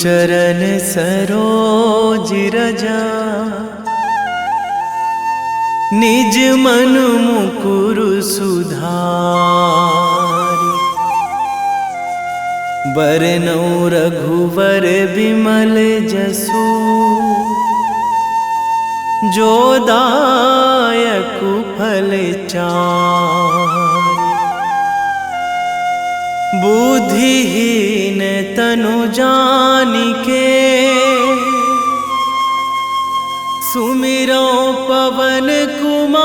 चरण सरोज रजा, निज मन मुकुर सुधारि। बरनौ रघुवर बिमल जसु, जो दायक फल चारि। बुद्धिहीन तनु जानिके, सुमिरो पवन कुमार।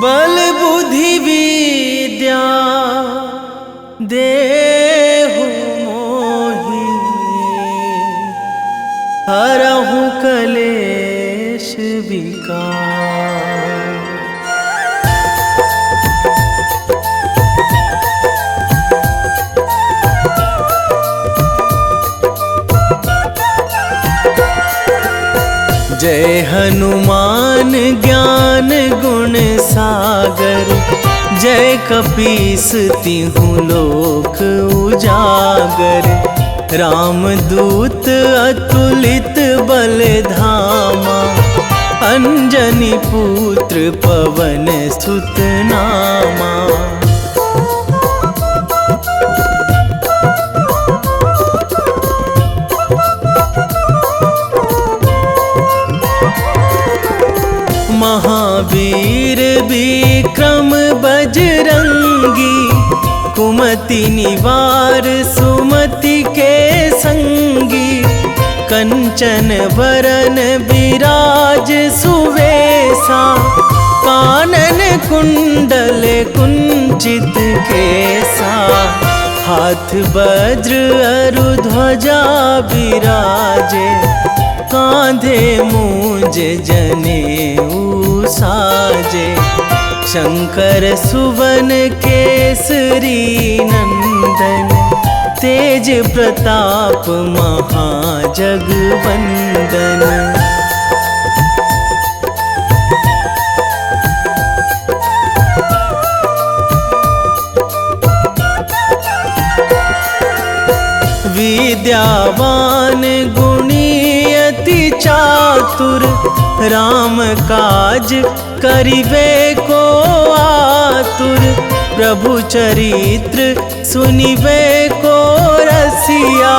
बल बुद्धि विद्या देहु मोहि, हरहु कलेश विकार। जय हनुमान ज्ञान गुण सागर, जय कपीस तिहुँ लोक उजागर। रामदूत अतुलित बल धामा, अंजनी पुत्र पवन सुत नामा। महावीर विक्रम बजरंगी, कुमति निवार सुमति के संगी। कंचन वरन विराज सुवेशा, कानन कुंडल कुंचित केसा। हाथ वज्र अरु ध्वजा बिराजे, कांधे मूंज जनेऊ साजे। शंकर सुवन केसरी नंदन, तेज प्रताप महाजगवंदन। विद्यावान गुणी अति चातुर, राम काज करिबे को आतुर। प्रभु चरित्र सुनिबे को रसिया,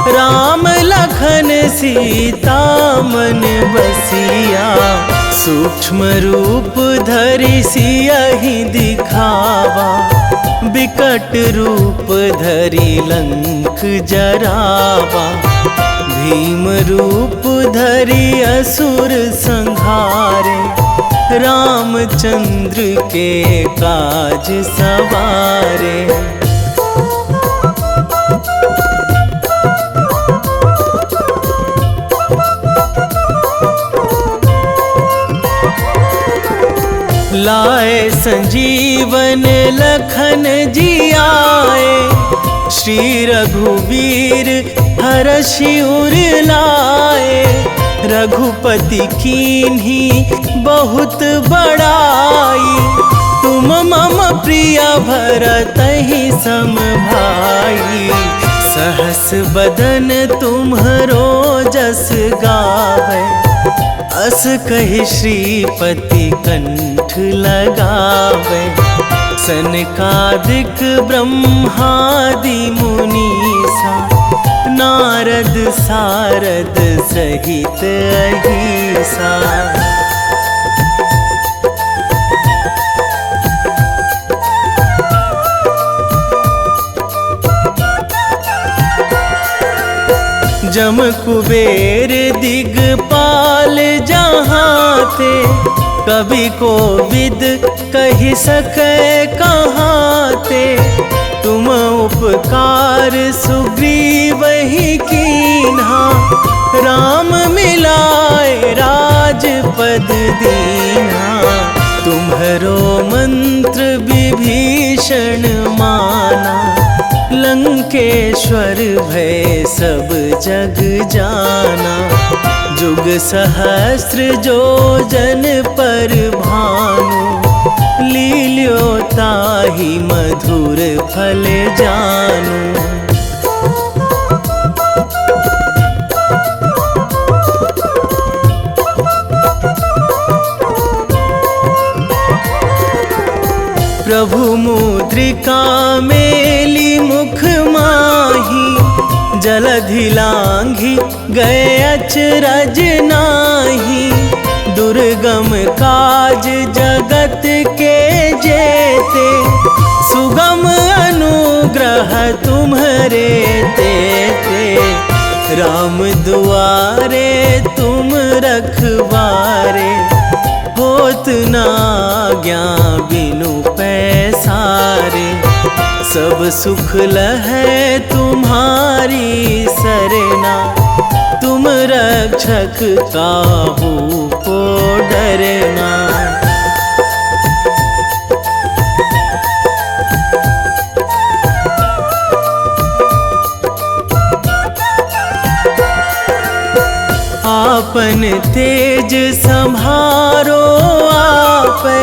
राम लखन सीता मन बसिया। सूक्ष्म रूप धरि सियहि दिखावा, बिकट रूप धरि लंक जरावा। भीम रूप धरि असुर संहारे, रामचंद्र के काज सवारे। लाए संजीवन लखन जियाए, श्री रघुवीर हरषि उर लाए। रघुपति कीन्ही बहुत बड़ाई, तुम मम प्रिय भरतहि सम भाई। सहस बदन तुम्हरो जस गावै, अस कहि श्रीपति कंठ लगावै। सनकादिक ब्रह्मादि मुनीसा, नारद सारद सहित अहिसा। जम कुबेर दिगपाल जहाँ थे, कवि कोविद कहि सकै कहाँ ते। तुम उपकार सुग्रीवहि कीन्हा, राम मिलाए राजपद दीन्हा। तुम्हरो मंत्र विभीषण माना, लंकेश्वर भय सब जग जाना। जुग सहस्र जो जन पर भानु, लील्यो ताहि मधुर फल जानू। प्रभु मुद्रिका मेली मुख माही, जलधि लांघी गए अचरज नाही। दुर्गम काज जगत के जेते, सुगम अनुग्रह तुम्हरे तेते। राम दुआरे तुम रखवारे, होत ना आज्ञा बिनु पैसारे। सब सुख लहै तुम्हारी सरना, तुम रक्षक काहू को डरना। आपन तेज संभारो आपै,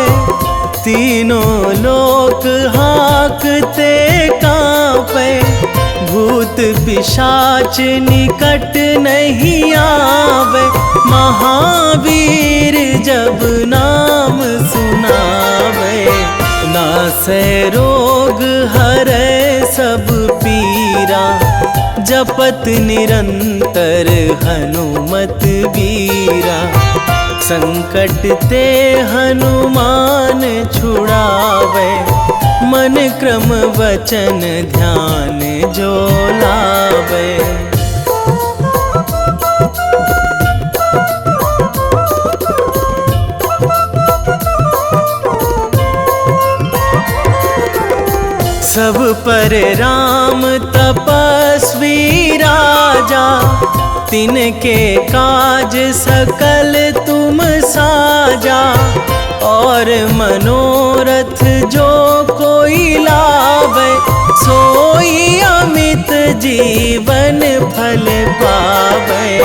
तीनों लोक हाकते कांपै। भूत पिशाच निकट नहीं आवे, महावीर जब नाम सुनावे। नासै रोग हरै सब पीरा, जपत निरंतर हनुमत बीरा। संकट ते हनुमान छुड़ावे, मन क्रम वचन ध्यान जो लावे। सब पर राम तपस्वी राजा, तिनके काज सकल तुम साजा। और मनोरथ जो कोई लावे, सोई अमित जीवन फल पावे।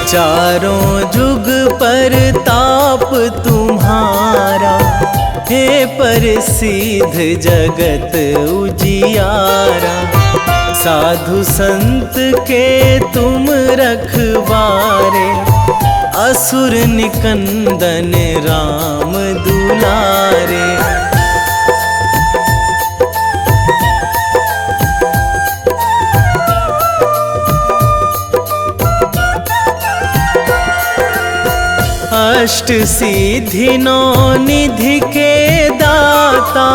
चारों जुग पर ताप तुम्हारा, हे प्रसिद्ध जगत उजियारा। साधु संत के तुम रखवारे, असुर निकंदन राम दुलारे। अष्ट सिद्धि नौ निधि के दाता,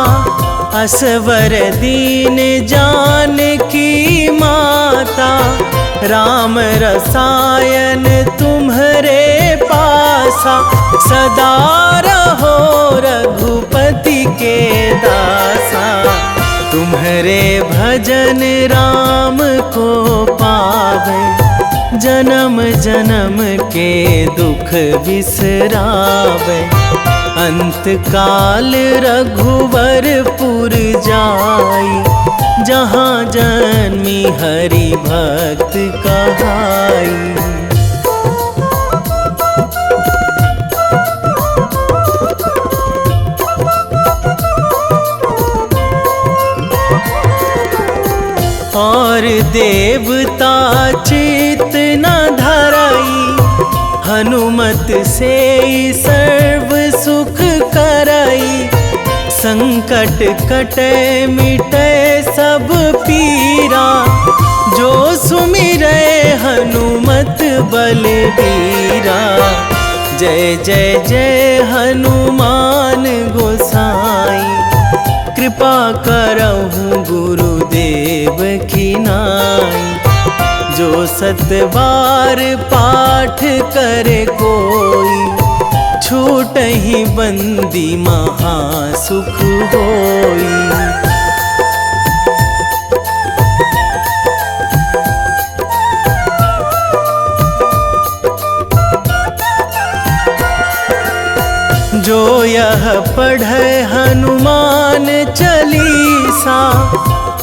असवर दीन जानकी माता। राम रसायन तुम्हरे पासा, सदा रहो रघुपति के दासा। तुम्हरे भजन राम को पावे, जन्म जन्म के दुख बिसरावे। अंत काल रघुवरपुर जाई, जहाँ जन्मी हरि भक्त कहाई। और देवता चित न धराई, हनुमत से सर्व सुख कराई। संकट कटे मिटे सब पीरा, जो सुमिरै हनुमत बलबीरा। जय जय जय हनुमान गोसाई, कृपा करहु गुरुदेव की नाई। जो सतबार पाठ करे कोई, छूटहि बंदी महासुख होई। जो यह पढ़े हनुमान चालीसा,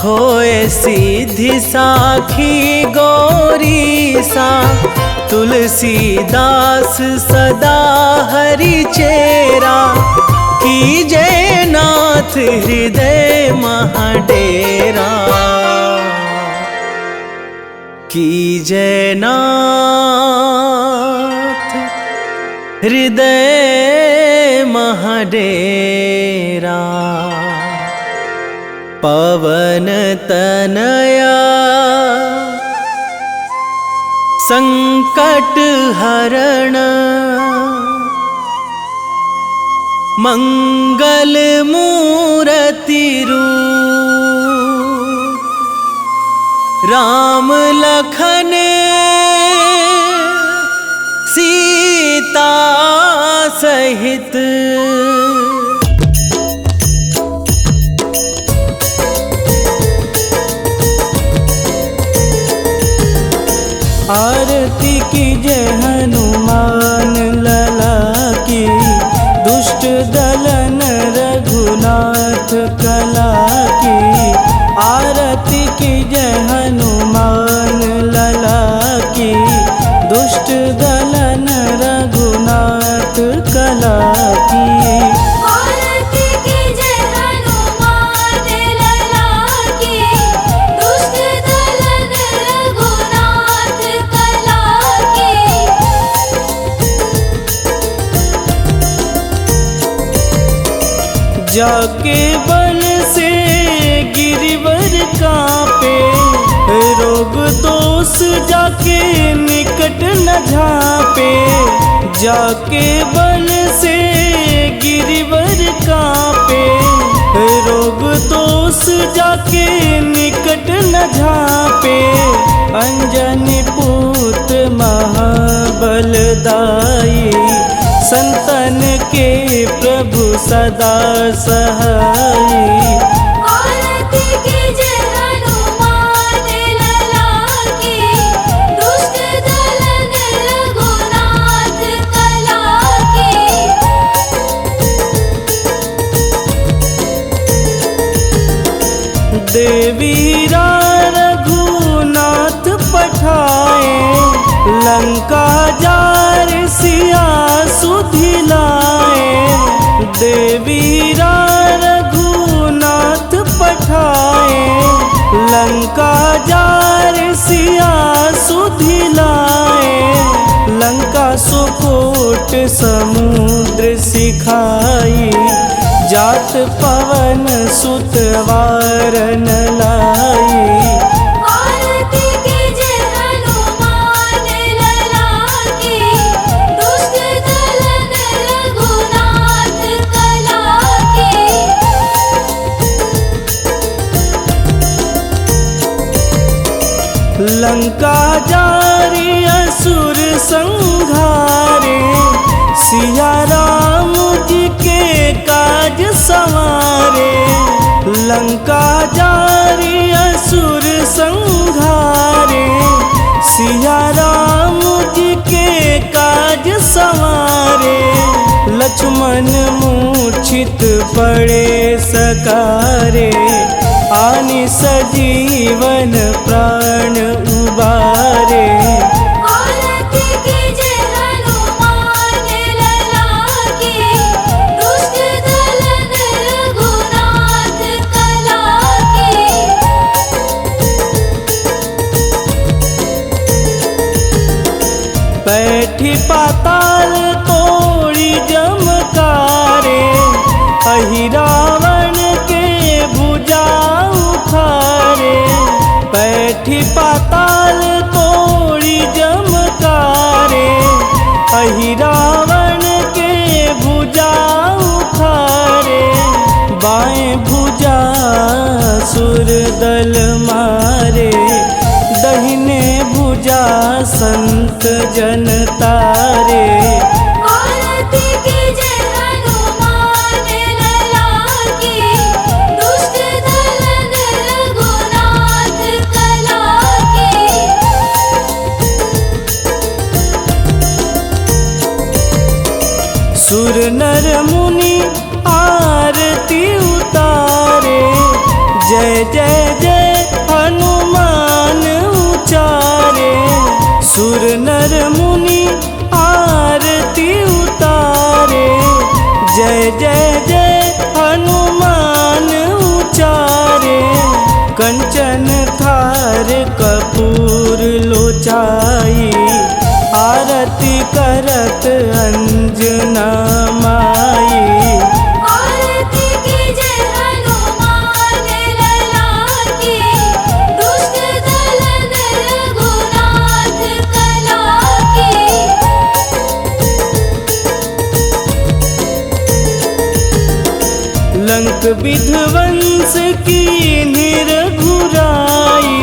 होए सीधी साखी गौरीसा। तुलसीदास सदा हरि चेरा, कीजे नाथ हृदय महाडेरा, कीजे नाथ हृदय महाडेरा। पवन तनया संकट हरण, मंगल मूर्ति रूप, राम लखन सीता सहित। आरती कीजे हनुमान लला की, दुष्ट दलन रघुनाथ कला की। आरती कीजे हनुमान लला की, दुष्ट दलन रघुनाथ कला की। आरती कीजे हनुमान लला की, दुष्ट दलन रघुनाथ कला की। जाके बल से गिरिवर कांपे, रोग दोष जाके निकट न झापे। जाके बल से गिरिवर कांपे, रोग दोष जाके निकट न झापे। अंजनी पूत महाबलदाई, संतन के प्रभु सदा सहाई। आरती कीजे हनुमान लला की, दुष्ट दलन रघुनाथ कला की। देवीरा रघुनाथ पठाए, लंका जार सिया सुधिलाए। देवीरा रघुनाथ पठाए, लंका जार सिया सुधिलाए। लंका सुकोट समुद्र सिखाई, जात पवन सुत वारन लाई। आरती कीजे हनुमान लला की, दुष्ट दलन रघुनाथ कला की। लंका जारी असुर संघारे, सिया राम जी के काज संवारे। लंका जारी असुर संघारे, सिया राम जी के काज संवारे। लक्ष्मण मूर्छित पड़े सकारे, आनि सजीवन प्राण उबारे। आरती कीजे हनुमान लला की, दुष्ट दलन रघुनाथ कला की। बैठी पाताल तोड़ी जमकारे, अहि रावण के भुजा उखारे। बैठी पाताल तोड़ी जमकारे, अहि रावण के भुजा उखारे। बाएं भुजा सुर दल मारे, दहिने भुजा संत जन तारे। आरती कीजे हनुमान लला की, दुष्ट दलन रघुनाथ कला की। सुर नर मुनि आरती उतारे, जय जय जय हनुमान उचारे। सुर नर मुनि आरती उतारे, जय जय जय हनुमान उचारे, कंचन थार कपूर लोचाई, आरती करत अंजना माई। आरती कीजे हनुमान लला की, दुष्ट दलन रघुनाथ कला की। लंक विध्वंस की निरघुराई,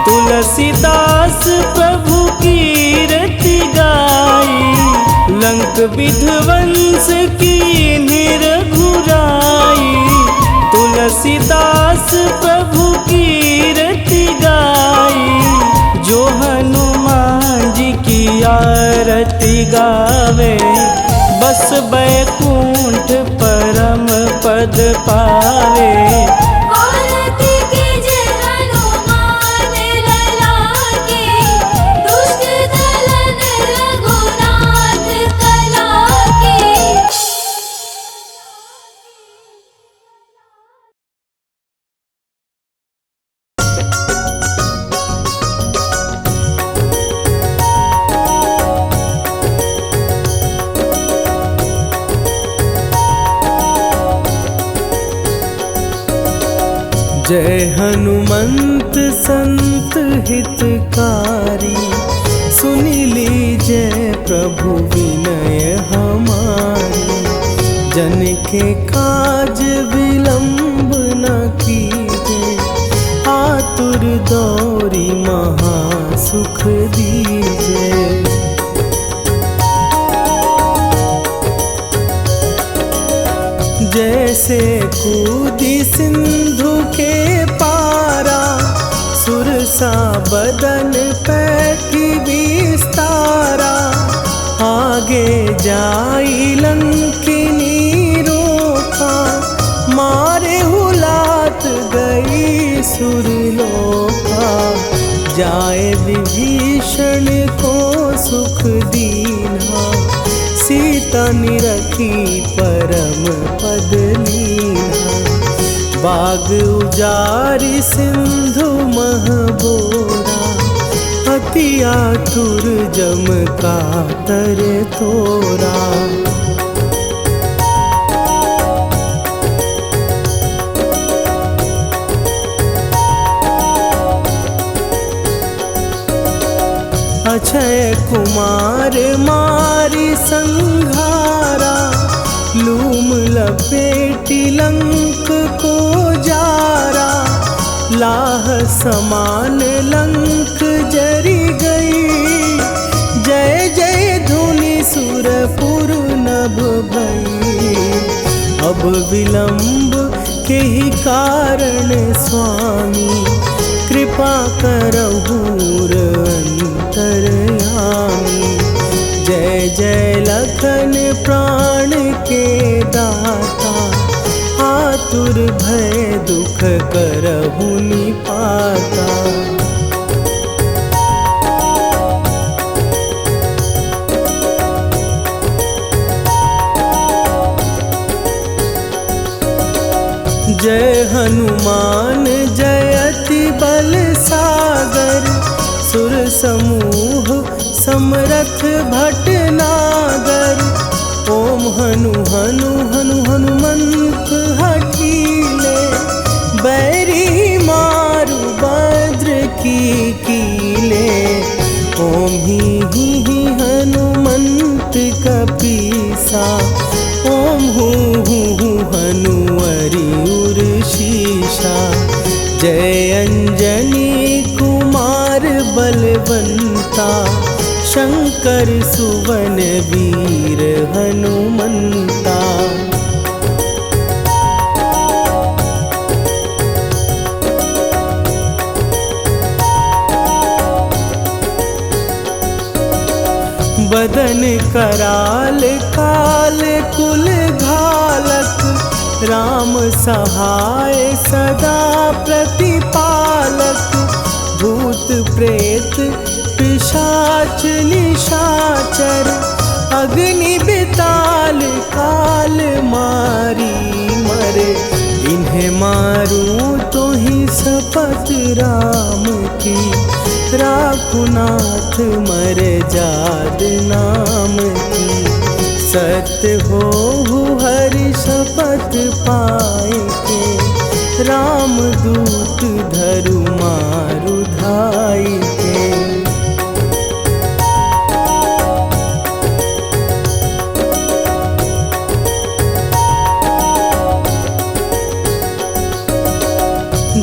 तुलसीदास प्रभु कीरति गाई। लंक विध्वंस की निरघुराई, तुलसीदास प्रभु कीरति गाई। जो हनुमान जी की आरती गावे, बस बैकुंठ परम पद पावे। आरती कीजे हनुमान लला की, दुष्ट दलन रघुनाथ कला की। जय हनुमंत संत हितकारी, सुनि लीजय प्रभु विनय हमारी। जन के काज विलंब न कीजे, आतुर दौरी महा सुख दीजे। जैसे कूदी सिंधु के पारा, सुरसा बदन पैठी विस्तारा। आगे जाई लंकिनी रोका, मारे हुलात गई सुरलोका। जाए विभीषण को सुख दीना, सीता निरखी परम पद लीना। बाग उजारि सिंधु महबोरा, अति आतुर जम कातर तोरा। अक्षय कुमार मारी संघारा, लूम लपेटी लंक को जारा। लाह समान लंक जरी गई, जय जय धुनि सुरपुर नभ भई। अब विलंब के ही कारण स्वामी, कृपा करहु अंतरयामी। जय जय लखन प्राण के दाता, आतुर भय दुख करहु निपाता। जय हनुमान जयति बल सागर, सुर समूह समरथ भटनागर। ओम हनु हनु हनु हनुमंत हठीले, बैरी मारु भद्र की कीले। ओम ही हनुमंत कपीसा, ओम हूँ हनुमरि उर्शीषा। जय अंजनी कुमार बलवंता, शंकर सुवन वीर हनुमंता। बदन कराल काल कुल घालक, राम सहाय सदा प्रतिपालक। भूत प्रेत पिशाच निशाचर, अग्नि बिताल काल मारी मरे, इन्हें मारूं तो ही शपथ राम की, राखुनाथ मरे जाद नाम की। सत्य हो हरि शपथ पाए के, राम दूत धरु मारु धाई के।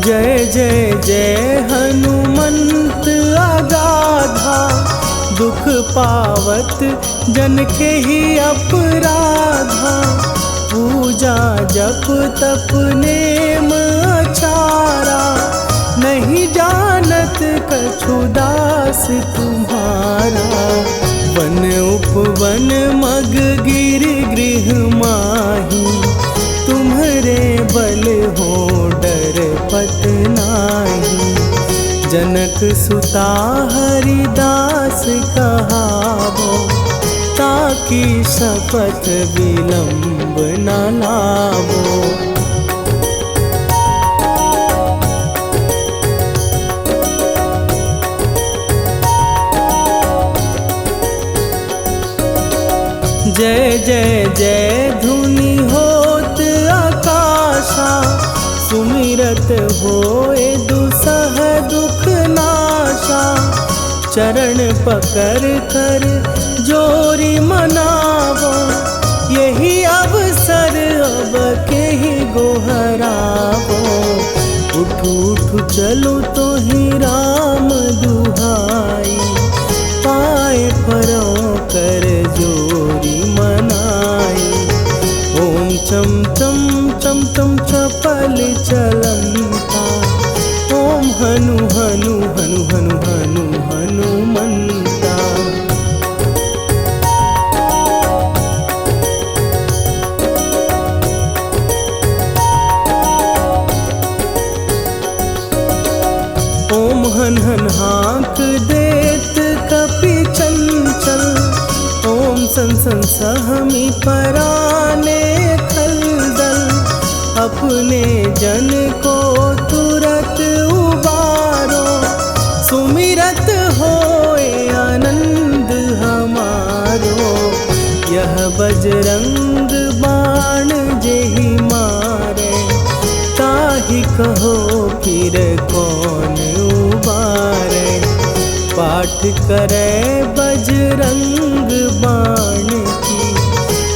जय जय जय हनुमंत अगाधा, दुख पावत जन के ही अपराधा। पूजा जप तप नेम अचारा, नहीं जानत कछु दास तुम्हारा। वन उपवन मग गिर गृह माही, तुम्हारे बल हो डर पत नाही। जनक सुता हरिदास कहावो, ताकि शपथ विलंब न लावो। जय जय जय धुनि होत आकाशा, सुमिरत होए दुसह दुख नाशा। चरण पकड़ कर जोरी मनावो, यही अवसर अब के ही गोहरावो। उठू उठू चलो तो ही राम दुहाई, पाए परों कर जोरी मनाई। ओम चम चम चम चम चपल चलंता, ओम हनु हनु हनु हनु हनु हनुमंता। ओम हन हन हाँक देत कपि चंचल, ओम सन सन सहमी पराने खलदल। अपने जन को तुरत उबारो, सुमिरत होए आनंद हमारो। यह बजरंग बाण जेहि मारे, ताहि कहो फिर कौन उबारे। पाठ करे बजरंग बाण की,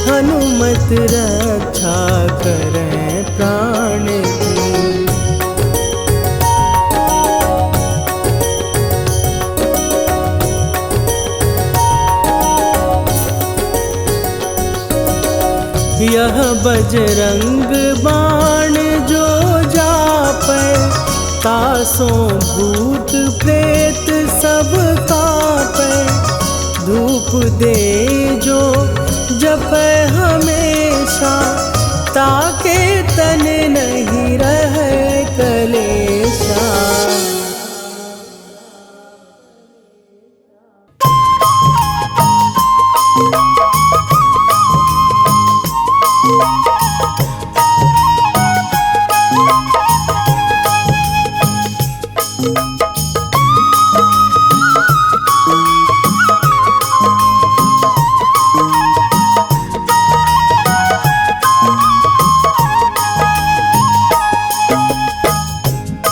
हनुमत रक्षा करे प्राण की। यह बजरंग बाण जो जापै, तासों भूत प्रेत सब कापै। धूप दे जो जपै हमेशा, ताके तन नहीं रहे कलेशा।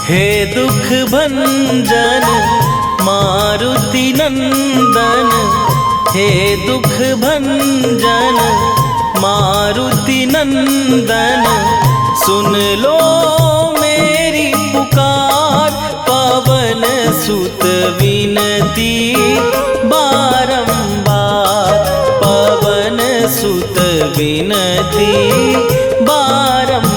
हे दुख भंजन मारुति नंदन, हे दुख भंजन मारुति नंदन। सुन लो मेरी पुकार, पवन सुत विनती बारंबार। पवन सुत विनती बारंबार।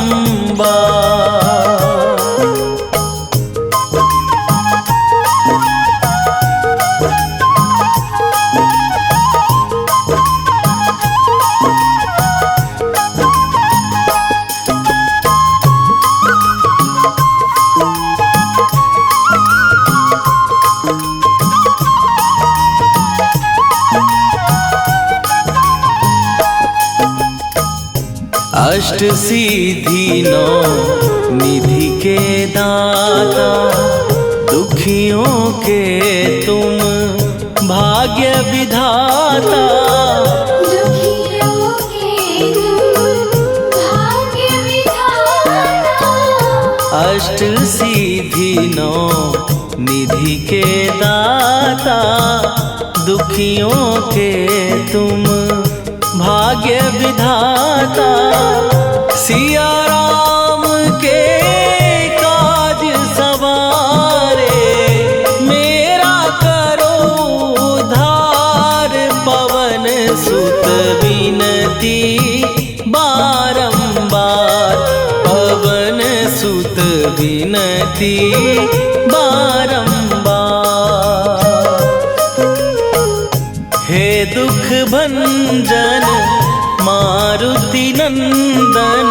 अष्ट सिद्धि नौ निधि के दाता, दुखियों के तुम भाग्य विधाता। दुखियों के तुम भाग्य विधाता। अष्ट सिद्धि नौ निधि के दाता, दुखियों के तुम भाग्य विधाता। सिया राम के काज सवारे, मेरा करो उद्धार। पवन सुत विनती बारंबार, पवन सुत विनती बारंबार। हे दुख भंजन मारुति नंदन,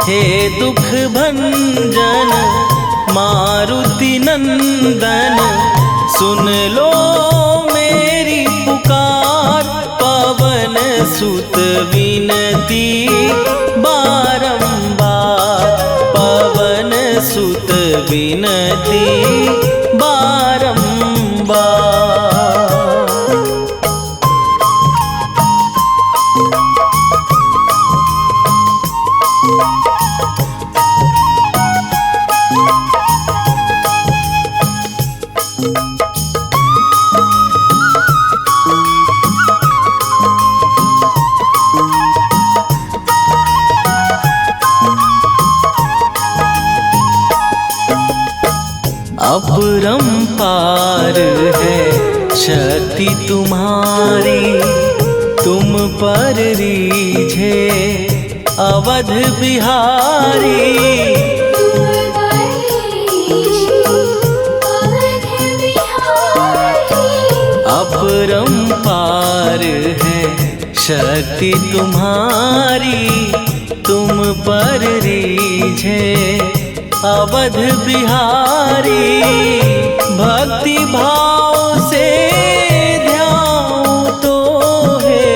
हे दुख भंजन मारुति नंदन। सुन लो मेरी पुकार, पवन सुत विनती बारंबार, पवन सुत विनती बारंबार। अपरंपार है शक्ति तुम्हारी, तुम पर रीझे अवध बिहारी। अपरंपार है शक्ति तुम्हारी, तुम पर रीझे अवध बिहारी। भक्ति भाव से ध्यान तो है,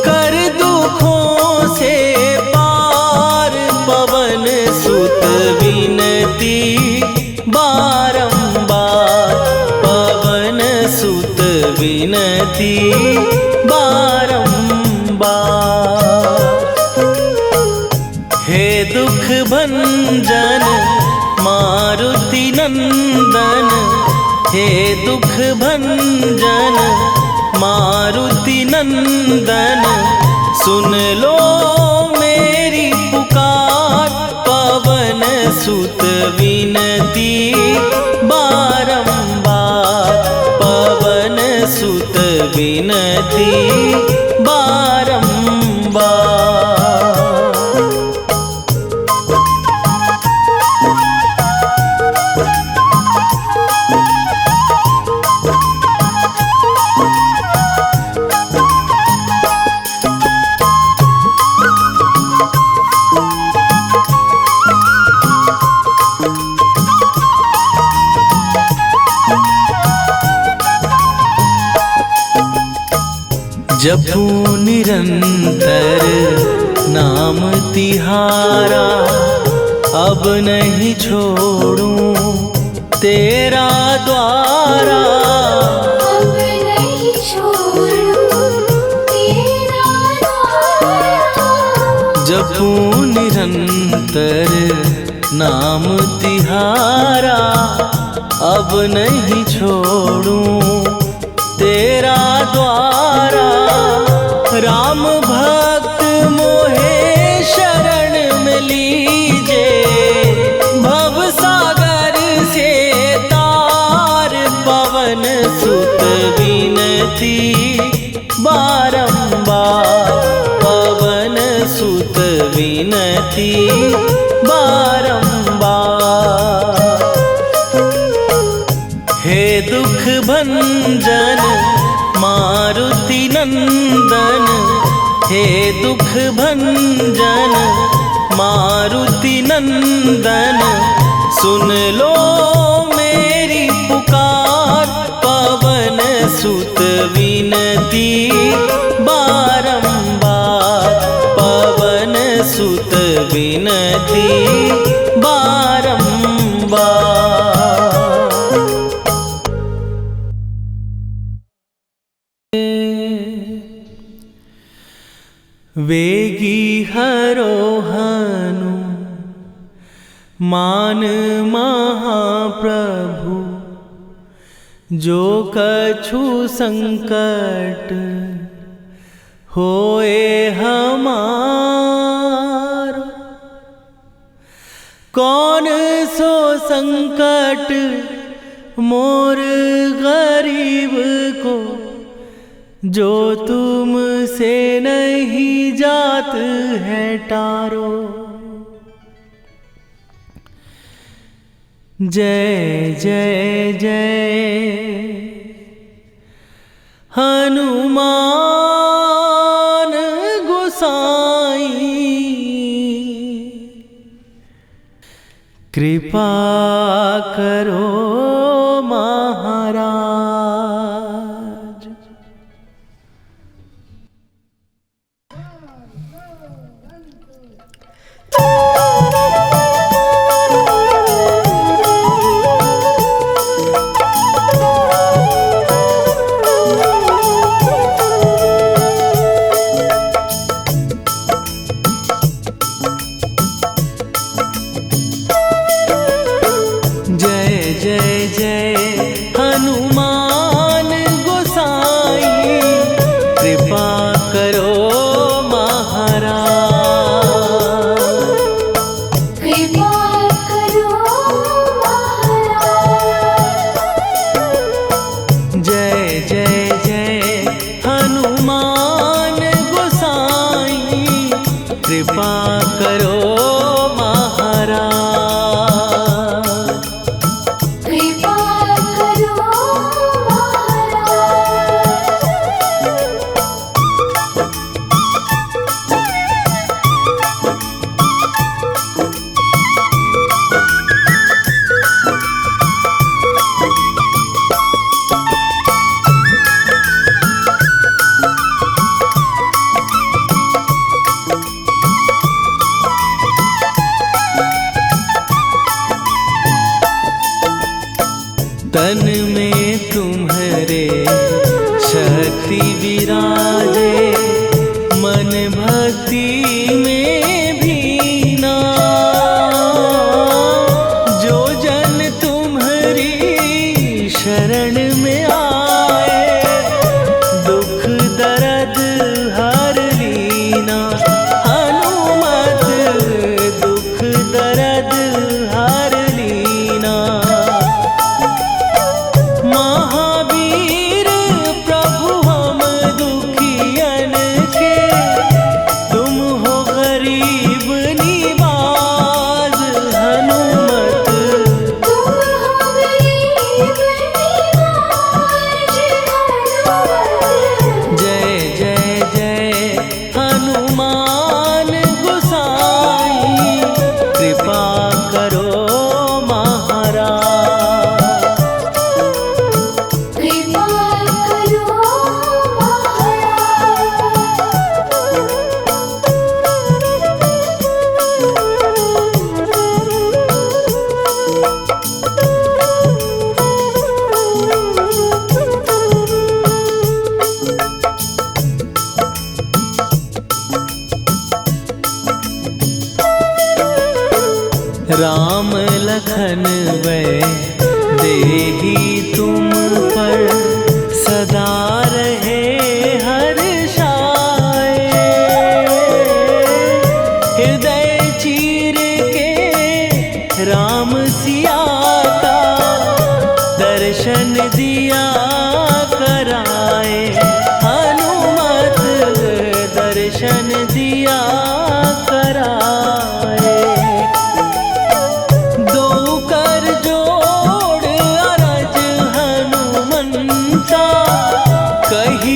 कर दुखों से पार। पवन सुत विनती बारंबार, पवन सुत विनती बारंबार। हे दुख भंजन मारुति नंदन, हे दुख भंजन मारुति नंदन। सुन लो मेरी पुकार, पवन सुत विनती बारंबार, पवन सुत विनती बारंबार। जपू निरंतर नाम तिहारा, अब नहीं छोड़ूं तेरा द्वारा। अब नहीं छोड़ूं तेरा द्वारा। जपू निरंतर नाम तिहारा, अब नहीं छोड़ूं तेरा द्वारा। राम भक्त मोहे शरण में लीजे, भव सागर से तार। पवन सुत विनती बारंबार, पवन सुत विनती बारंबार। हे दुख भंजन मारुति नंदन, हे दुख भंजन मारुति नंदन। सुन लो मेरी पुकार, पवन सुत विनती बारंबार, पवन वेगी हरोहनु मान महाप्रभु, जो कछु संकट होए हमारो। कौन सो संकट मोर गरीब को, जो तुमसे नहीं जात है टारो। जय जय जय हनुमान गोसाई, कृपा करो महाराज। कृपा करो महाराज, कृपा करो तन में तुम्हारे शक्ति विराजे, मन भक्ति में भीना। जो जन तुम्हारी शरण में आए, दुख दर्द हर लीना। हनुमत दुख दर्द हर लीना। महावीर प्रभु हम दुखियन के, तुम हो गरीब निवाज। हनुमत तुम हो गरीब निवाज। जय जय जय हनुमान गोसाई, कृपा करो महाराज। कृपा करो राम लखन वै देही तुम पर, सदा रहे हर्षाए। हृदय चीर के राम सिया का, दर्शन दिया कराए। हनुमत दर्शन दिया कराए। दो कर जोड़ अरज हनुमंता, कही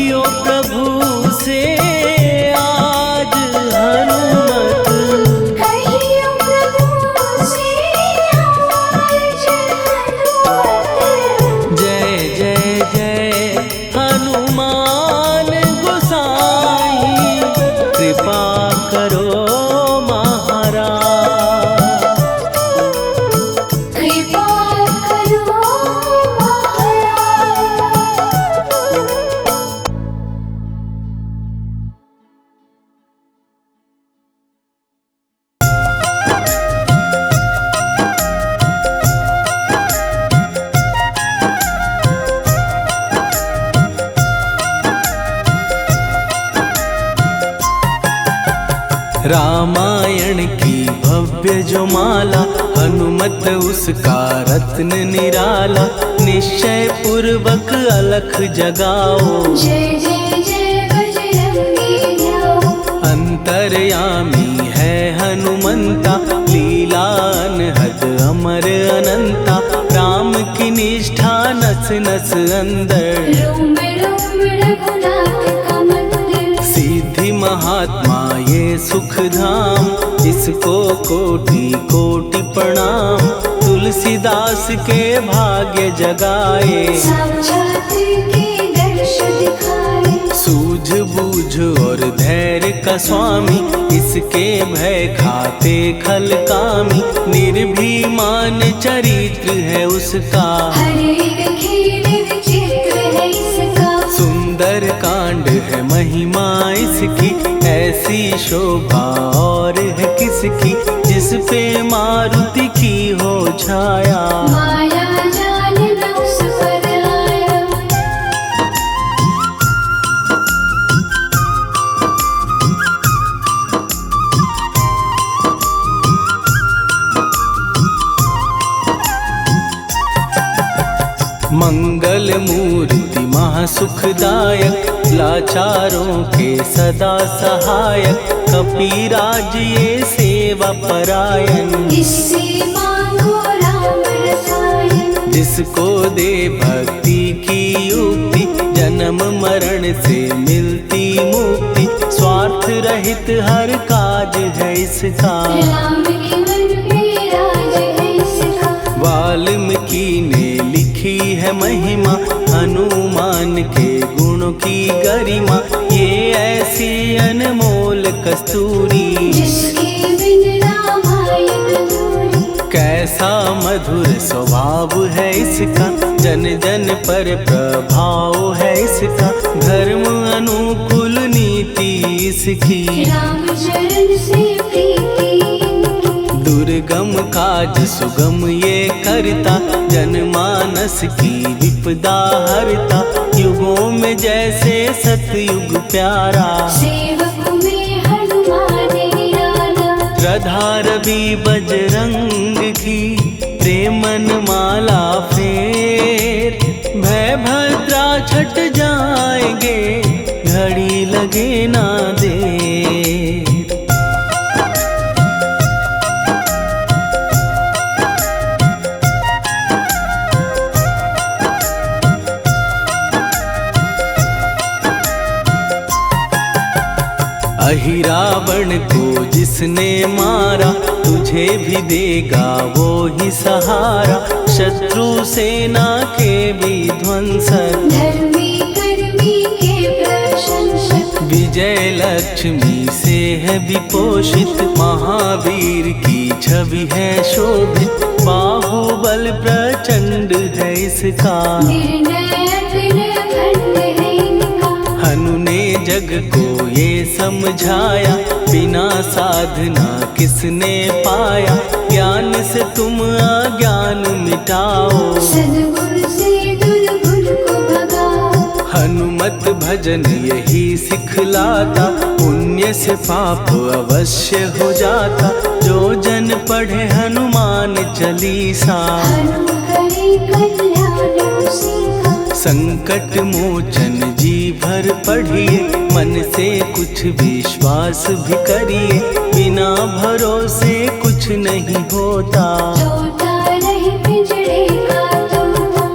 रामायण की भव्य जो माला, हनुमत उसका रत्न निराला। निश्चय पूर्वक अलख जगाओ, जय जय जय बजरंगी ध्याओ। अंतर्यामी है हनुमंता, लीला अनहद अमर अनंता। राम की निष्ठा नस नस अंदर, रोम रोम रघुनाथ का मंदिर। सिद्धि महात्मा ये सुख धाम, इसको कोटि कोटि प्रणाम। तुलसीदास के भाग्य जगाए, साक्षात के दर्श दिखाए। सूझ बूझ और धैर्य का स्वामी, इसके भय खाते खल कामी। निर्भीमान चरित्र है उसका, हर एक खेल विचित्र है इसका। सुंदर कांड है महिमा इसकी। ऐसी शोभा और है किसकी, जिस पे मारुति की हो छाया। माया जाल न उस पर आया। मंगल मूर्ति महासुखदायक, लाचारों के सदा सहायक। कपीराज ये सेवा परायण, इससे मांगो राम रसायन। जिसको दे भक्ति की युक्ति, जन्म मरण से मिलती मुक्ति। स्वार्थ रहित हर काज है इसका, राम के मन पे राज है इसका। वाल्मीकि ने लिखी है महिमा, हनुमान के गुणों की गरिमा। ये ऐसी अनमोल कस्तूरी, जिसके बिन रामायण अधूरी। कैसा मधुर स्वभाव है इसका, जन जन पर प्रभाव है इसका। धर्म अनुकूल नीति इसकी, राम चरण से प्रीति इनकी। दुर्गम काज सुगम ये करता, जनमानस की विपदा हरता। युगों में जैसे सतयुग प्यारा, सेवक में हनुमान निराला। श्रद्धा रवि बजरंग की, प्रेमन माला फेर। भय भद्रा छट जाएंगे, घड़ी लगे ना देर। अहिरावण को जिसने मारा, तुझे भी देगा वो ही सहारा। शत्रु सेना के विध्वंसक, धर्मी कर्मी के प्रशंसक। विजय लक्ष्मी से है विपोषित। महावीर की छवि है शोभित, बाहुबल प्रचंड है इसका। निर्णय अखंड है इनका। हनु ने जग को ये समझाया, बिना साधना किसने पाया। ज्ञान से तुम अज्ञान मिटाओ, सद्गुण से दुर्गुण को भगाओ। हनुमत भजन यही सिखलाता, पुण्य से पाप अवश्य हो जाता। जो जन पढ़े हनुमान चालीसा, हनु करे कल्याण उसी का। संकट मोचन जी भर पढ़िए, मन से कुछ विश्वास भी करिए। बिना भरोसे कुछ नहीं होता, तोता रहे पिंजड़े का तोता।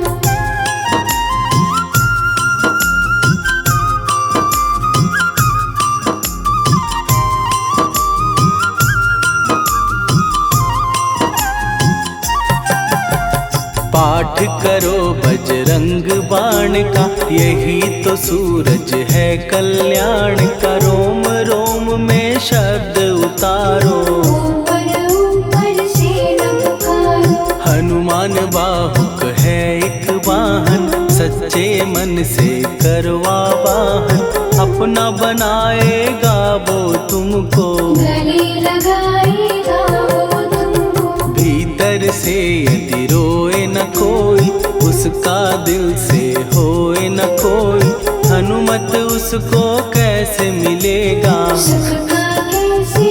पाठ करो बजरंग बाण का, यही तो सूरज है कल्याण का। रोम रोम में शब्द उतारो, ऊपर ऊपर से न पुकारो। हनुमान बाहुक है एक वाहन, सच्चे मन से करवा वाहन। अपना बनाएगा वो तुमको, गले लगाएगा वो तुमको। भीतर से यदि रोए न कोई, उसका दिल से होए न कोई। हनुमत उसको कैसे मिलेगा, सुख का कैसे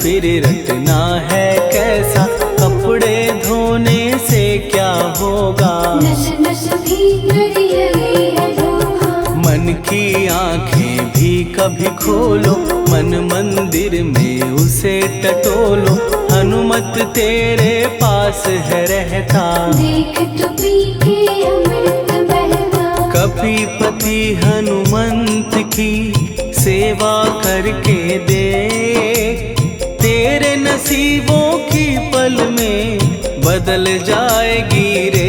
फिर रटना है कैसा, कपड़े धोने से क्या होगा। नस नस भीतर यही है धोखा। मन की आंखें भी कभी खोलो, मन मंदिर में उसे टटोलो। हनुमत तेरे पास है रहता, देख तो पी के अमृत बहता। कपीपति हनुमंत की सेवा करके देख, तेरे नसीबों की पल में बदल जाएगी रे।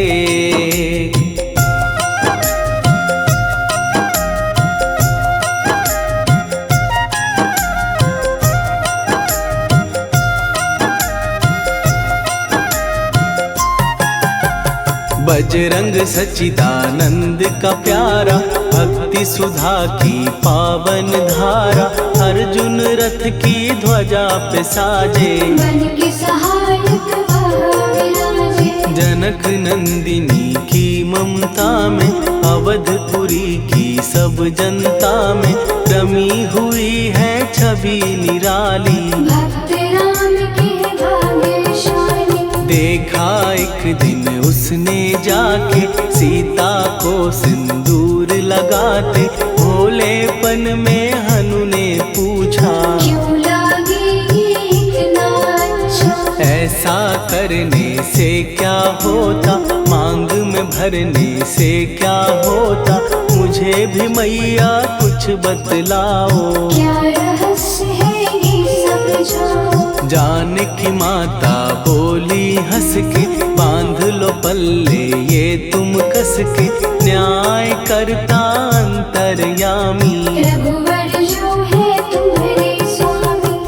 बजरंग सच्चिदानंद का प्यारा, भक्ति सुधा की पावन धारा। अर्जुन रथ की ध्वजा पे साजे, बन के सहायक वह विराजे। जनक नंदिनी की ममता में, अवधपुरी की सब जनता में रमी हुई है छवि निराली। भक्त राम के भाग्यशाली। देखा एक दिन उसने जाके सीता को सिंदूर लगाते, भोलेपन में हनु ने पूछा, क्यों लागे ये इतना अच्छा। ऐसा करने से क्या होता, मांग में भरने से क्या होता। मुझे भी मैया कुछ बतलाओ, क्या रहस्य है ये समझाओ। जानकी माता बोली हंस के, बांध लो पल्ले ये तुम कस के। न्याय करता अंतर्यामी, रघुवर जो है तुम्हारे स्वामी।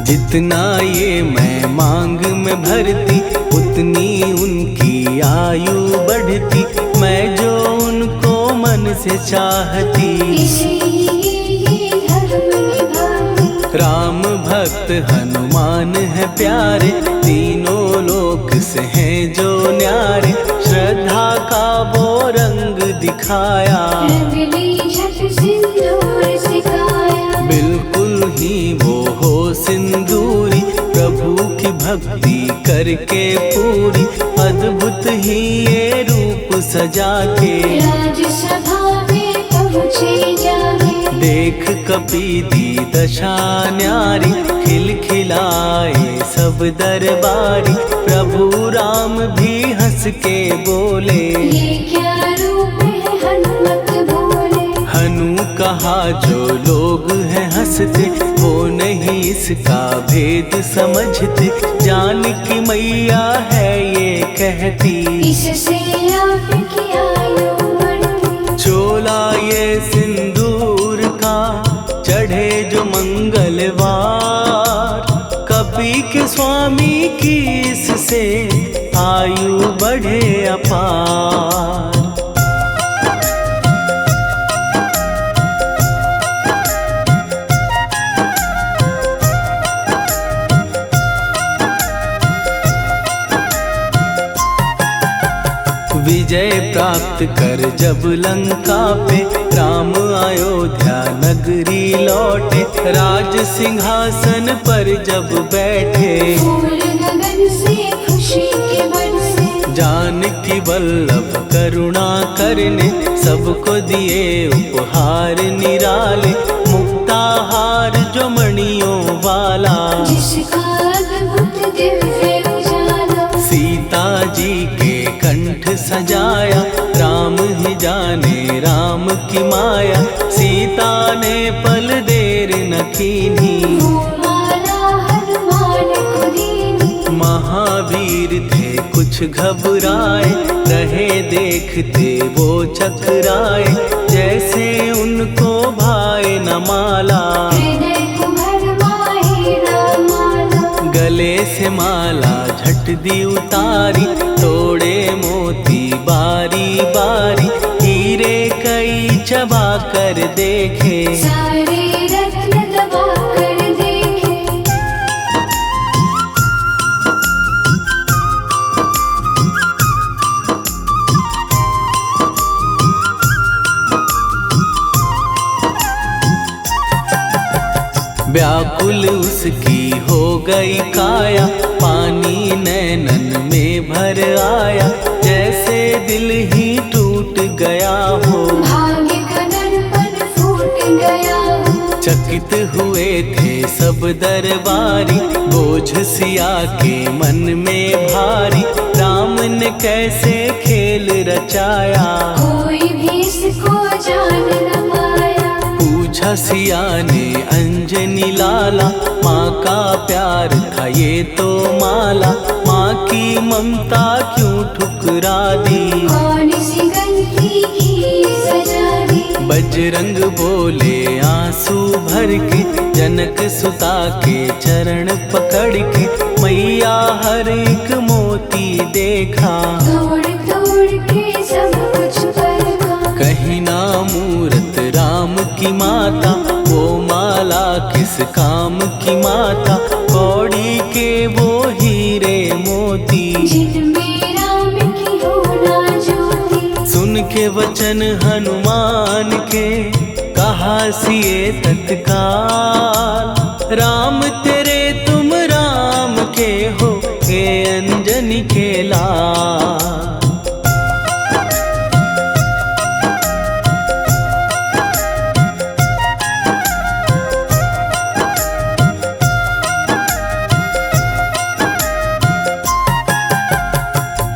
जितना ये मैं मांग में भरती, उतनी उनकी आयु बढ़ती। मैं जो उनको मन से चाहती, इसीलिए धर्म निभाती। राम भक्त हनुमान है प्यारे, तीनों लोक से हैं जो न्यारे। श्रद्धा का वो रंग दिखाया, रंग ली झट सिंदूर सिखाया। बिल्कुल ही वो हो सिंदूरी, प्रभु की भक्ति करके पूरी। अद्भुत ही ये रूप सजा के, राजसभा में पहुँचे जाके। देख कपीदी दशा न्यारी, खिलखिलाए सब दरबारी। प्रभु राम भी हंस के बोले, ये क्या रूप है हनुमत बोले। हनु कहा जो लोग हैं हंसते, वो नहीं इसका भेद समझते। जानकी मैया है ये कहती, इससे आपकी आयु बढ़ती। चोला ये सिंदूर का चढ़े जो मंगलवार, कपी के स्वामी की इससे आयु बढ़े अपार। विजय प्राप्त कर जब लंका पे, राम अयोध्या नगरी लौटे। राज सिंहासन पर जब बैठे, फूल गगन से खुशी के बरसे। जानकी वल्लभ करुणा करने, सबको दिए उपहार निराले। मुक्ताहार जो मणियों वाला, जिसका अद्भुत दिव्य उजाला। सीता जी के कंठ सजाया, राम ही जाने राम की माया। सीता ने पल देर न कीन्ही, वो माला हनुमान को दीनी। महावीर थे कुछ घबराए, रहे देखते वो चकराए। जैसे उनको भाए न माला, हृदय को भरमाए रामाला। गले से माला झट दी उतारी, तोड़े मोती बारी बारी। हीरे कई चबा कर देखे, सारे रत्न दबा कर देखे। व्याकुल उसकी हो गई काया, पानी नैनन में भर आया, जैसे दिल ही टूट गया हो। भाग्य का दर्पण फूट गया हो। चकित हुए थे सब दरबारी, बोझ सिया के मन में भारी, राम ने कैसे खेल रचाया, कोई भी इसको जान न पाया। पूछा सिया ने अंजनी लाला, माँ का प्यार था ये तो माला, माँ की ममता क्यों ठुकरा दी, कौन सी गलती की सजा दी। बजरंग बोले आंसू भर के, जनक सुता के चरण पकड़ के, मैया हर एक मोती देखा, तोड़ तोड़ के सब कुछ परखा। कहीं ना मूरत राम की माता, वो माला किस काम की माता, कौड़ी के वो हीरे मोती, जिनमें राम की होना ज्योति। सुन के वचन हनुमान के, कहा सिए तत्काल, राम तेरे तुम राम के हो, हे अंजनी के लाल।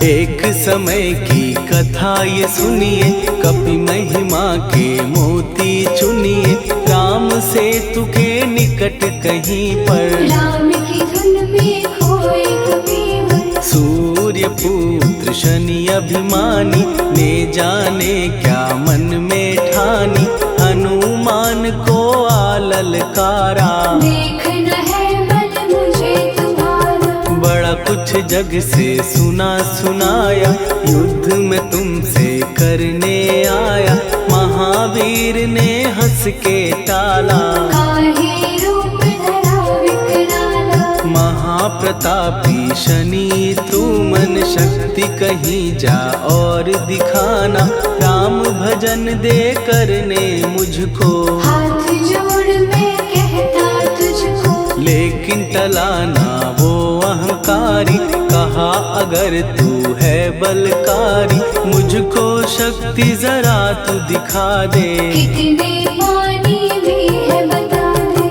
एक समय की कथा ये सुनिए, कपि महिमा के मोती चुनिए, राम सेतु के निकट कहीं पर, राम की धुन में खोए कबीर। सूर्य पुत्र शनि अभिमानी, ने जाने क्या मन में ठानी, हनुमान को आललकारा, देखना है बल मुझे तुम्हारा। बड़ा कुछ जग से सुना सुनाया, युद्ध में तुमसे करने आया, महावीर ने हंस के टाला, काहे रूप धरा विकराला। महाप्रतापी शनि तू मन शक्ति कहीं जा और दिखाना, राम भजन दे करने मुझको, हाथ जोड़ मैं कहता तुझको। लेकिन टला ना वो अहंकारी, कहा अगर तू है बलकारी, मुझको शक्ति जरा तू दिखा दे, कितने पानी भी है बता दे।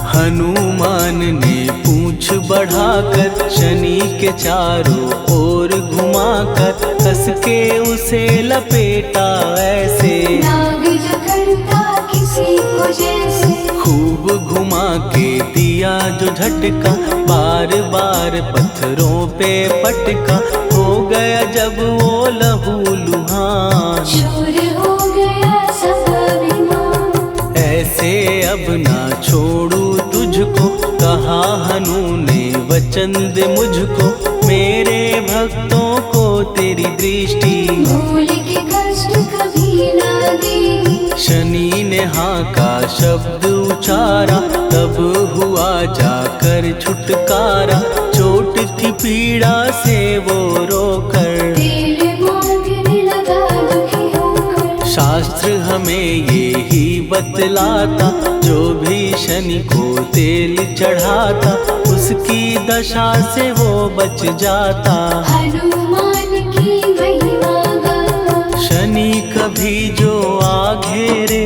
हनुमान ने पूंछ बढ़ाकर, शनि के चारों ओर घुमाकर, कस के उसे लपेटा ऐसे, नाग जो करता किसी को जैसे। खूब घुमा के दिया जो झटका, बार बार पत्थरों पे पटका, हो गया जब वो लहू लुहान, शूर हो गया सब अभिमान। ऐसे अब ना छोड़ू तुझको, कहा हनु ने वचन दे मुझको, मेरे भक्तों को तेरी दृष्टि, भूल के कष्ट कभी ना देगी। शनि ने हाँ का शब्द उचारा, तब हुआ जाकर छुटकारा, चोट की पीड़ा से वो रोकर, तेल मांगने लगा दुखी होकर। शास्त्र हमें ये ही बतलाता, जो भी शनि को तेल चढ़ाता, उसकी दशा से वो बच जाता, हनुमान की महिमा गाता। शनि कभी जो आ घेरे,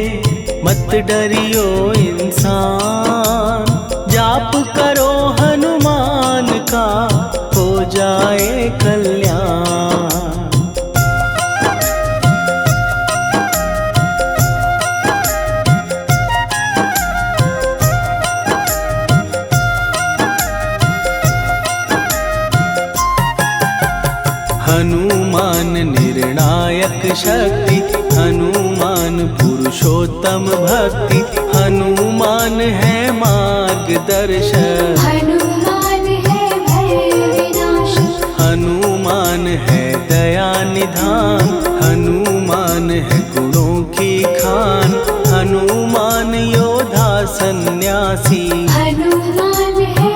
मत डरियो इंसान, जाप करो हनुमान का, हो जाए कल्याण। हनुमान निर्णायक शक्ति, हनुमान पुरुषोत्तम भक्ति, हनुमान है मार्गदर्शक, हनुमान है भय विनाशक। हनुमान है दया निधान, हनुमान है गुणों की खान, हनुमान योद्धा सन्यासी, हनुमान है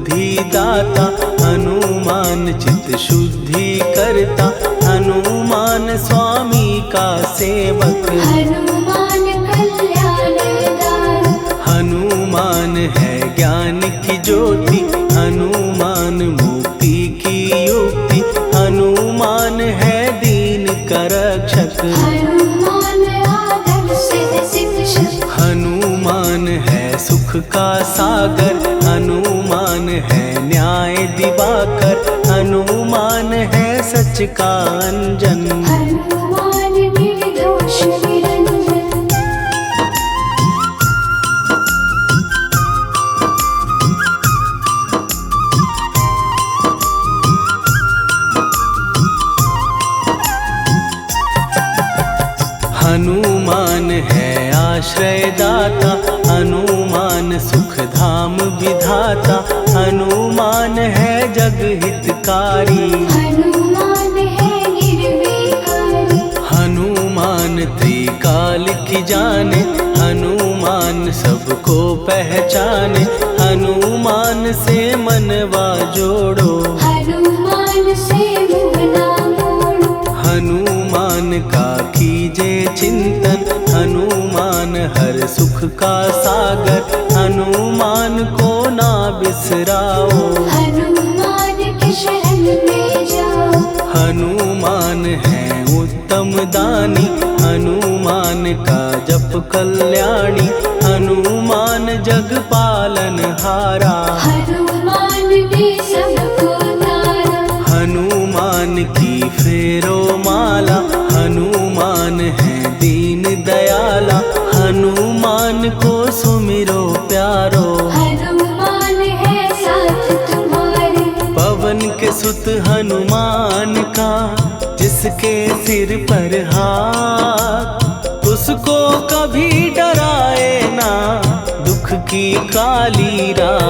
बुद्धि दाता, हनुमान चित्त शुद्धि करता, हनुमान स्वामी का सेवक। हनुमान कल्याणदायक, हनुमान है ज्ञान की ज्योति, हनुमान मुक्ति की युक्ति, हनुमान है दीन का रक्षक। हनुमान आदर्श शिक्षक, हनुमान है सुख का सागर, हनुमान है न्याय दिवाकर, हनुमान है सच का अंजन। हनुमान निर्दोष निरंजन, हनुमान है आश्रय दाता, हनुमान सुख धाम विधाता, हनुमान है जग हितकारी। हनुमान है निर्विकारी, हनुमान त्रिकाल की जाने, हनुमान सबको पहचाने, हनुमान से मनवा जोड़ो। हनुमान से मुँह ना मोड़ो, हनुमान का कीजे चिंतन, हनुमान हर सुख का सागर, हनुमान को ना बिसराओ। हनुमान की शरण में जाओ। हनुमान है उत्तम दानी, हनुमान का जप कल्याणी, हनुमान जग पालन हारा। हनुमान ने सबको तारा, हनुमान की फेरो माला, हनुमान है दीन दयाला, हनुमान को सुमिरो प्यारो। हनुमान है साथ तुम्हारे, पवन के सुत हनुमान का, जिसके सिर पर हाथ, उसको कभी डराए ना दुख की काली रात।